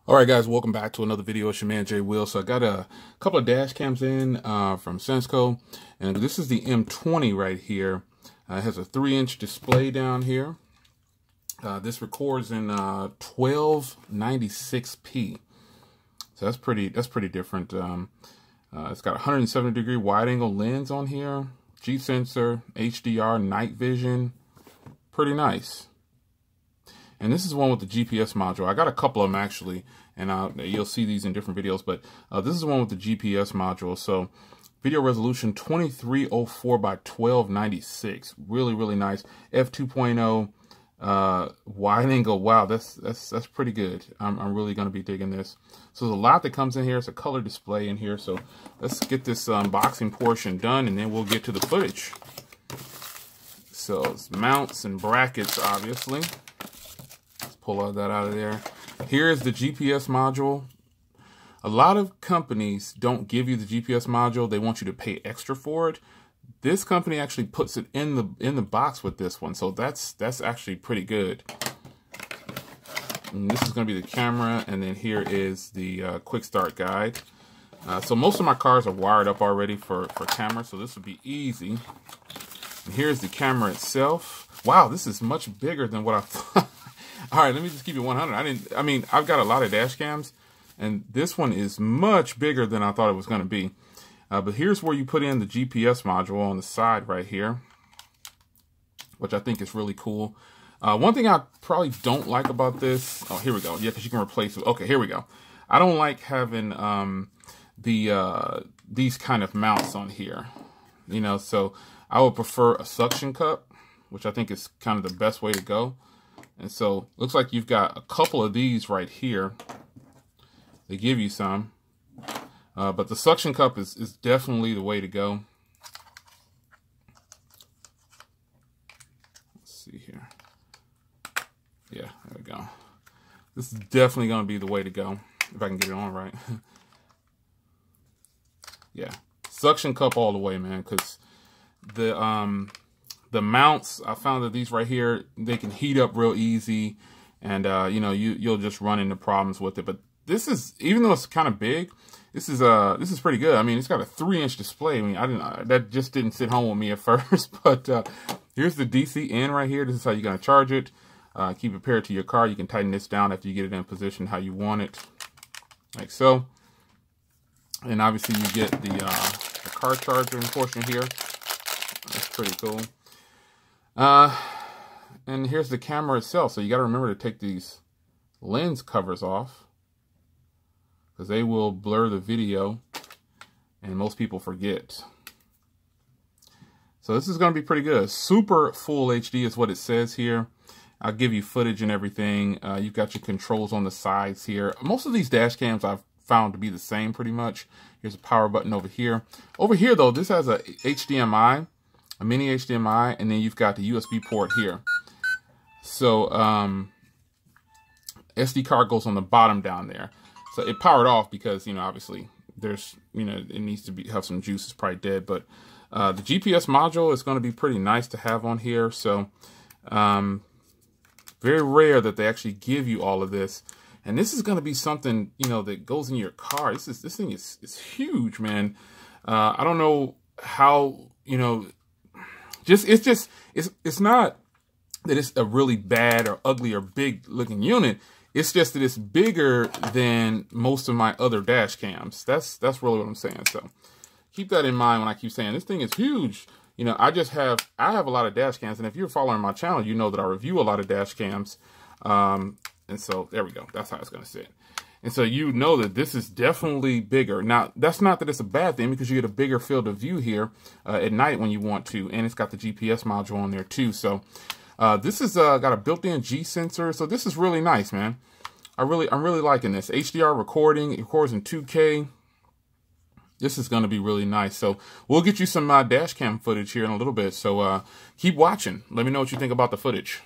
All right, guys, welcome back to another video. It's your man, Jay Will. So I got a couple of dash cams in from Sansco, and this is the M20 right here. It has a 3-inch display down here. This records in 1296p. So that's pretty different. It's got a 170-degree wide-angle lens on here, G sensor, HDR, night vision. Pretty nice. And this is one with the GPS module. I got a couple of them actually, and you'll see these in different videos, but this is the one with the GPS module. So video resolution 2304 by 1296. Really, really nice. f2.0 wide angle. Wow, that's pretty good. I'm really going to be digging this. So there's a lot that comes in here. It's a color display in here. So let's get this unboxing portion done, and then we'll get to the footage. So it's mounts and brackets, obviously. Pull all that out of there. Here's the GPS module. A lot of companies don't give you the GPS module. They want you to pay extra for it. This company actually puts it in the box with this one, so that's actually pretty good. And this is going to be the camera, and then here is the quick start guide. So most of my cars are wired up already for camera, so this would be easy. And here's the camera itself. Wow, this is much bigger than what I thought. All right, let me just keep it 100. I've got a lot of dash cams, and this one is much bigger than I thought it was going to be. But here's where you put in the GPS module on the side right here, which I think is really cool. One thing I probably don't like about this, oh, here we go. Yeah, because you can replace it. Okay, here we go. I don't like having these kind of mounts on here, so I would prefer a suction cup, which I think is kind of the best way to go. And so looks like you've got a couple of these right here. They give you some, but the suction cup is definitely the way to go. Let's see here. Yeah, there we go. This is definitely going to be the way to go if I can get it on right. Yeah, suction cup all the way, man, because the mounts, I found that these right here, they can heat up real easy, and you'll just run into problems with it. But this is, even though it's kind of big, this is pretty good. I mean, it's got a 3-inch display. I mean, that just didn't sit home with me at first. But here's the DC in right here. This is how you're gonna charge it. Keep it paired to your car. You can tighten this down after you get it in position how you want it, like so. And obviously you get the car charger portion here. That's pretty cool. And here's the camera itself. So you got to remember to take these lens covers off, because they will blur the video, and most people forget. So this is going to be pretty good. Super full HD is what it says here. I'll give you footage and everything. You've got your controls on the sides here. Most of these dash cams I've found to be the same pretty much. Here's a power button over here. Over here though, this has a HDMI. A mini HDMI, and then you've got the USB port here. So SD card goes on the bottom down there. So it powered off because obviously there's it needs to have some juice. It's probably dead, but the GPS module is going to be pretty nice to have on here. So very rare that they actually give you all of this, and this is going to be something that goes in your car. This thing is huge, man. I don't know how it's not that it's a really bad or ugly or big looking unit. It's just that it's bigger than most of my other dash cams. That's really what I'm saying. So keep that in mind when I keep saying this thing is huge. I have a lot of dash cams, and if you're following my channel, you know that I review a lot of dash cams. And so there we go. That's how it's going to sit. And so you know that this is definitely bigger. Now, that's not that it's a bad thing, because you get a bigger field of view here at night when you want to. And it's got the GPS module on there too. So this is got a built-in G sensor. So this is really nice, man. I'm really liking this. HDR recording. It records in 2K. This is going to be really nice. So we'll get you some dash cam footage here in a little bit. So keep watching. Let me know what you think about the footage.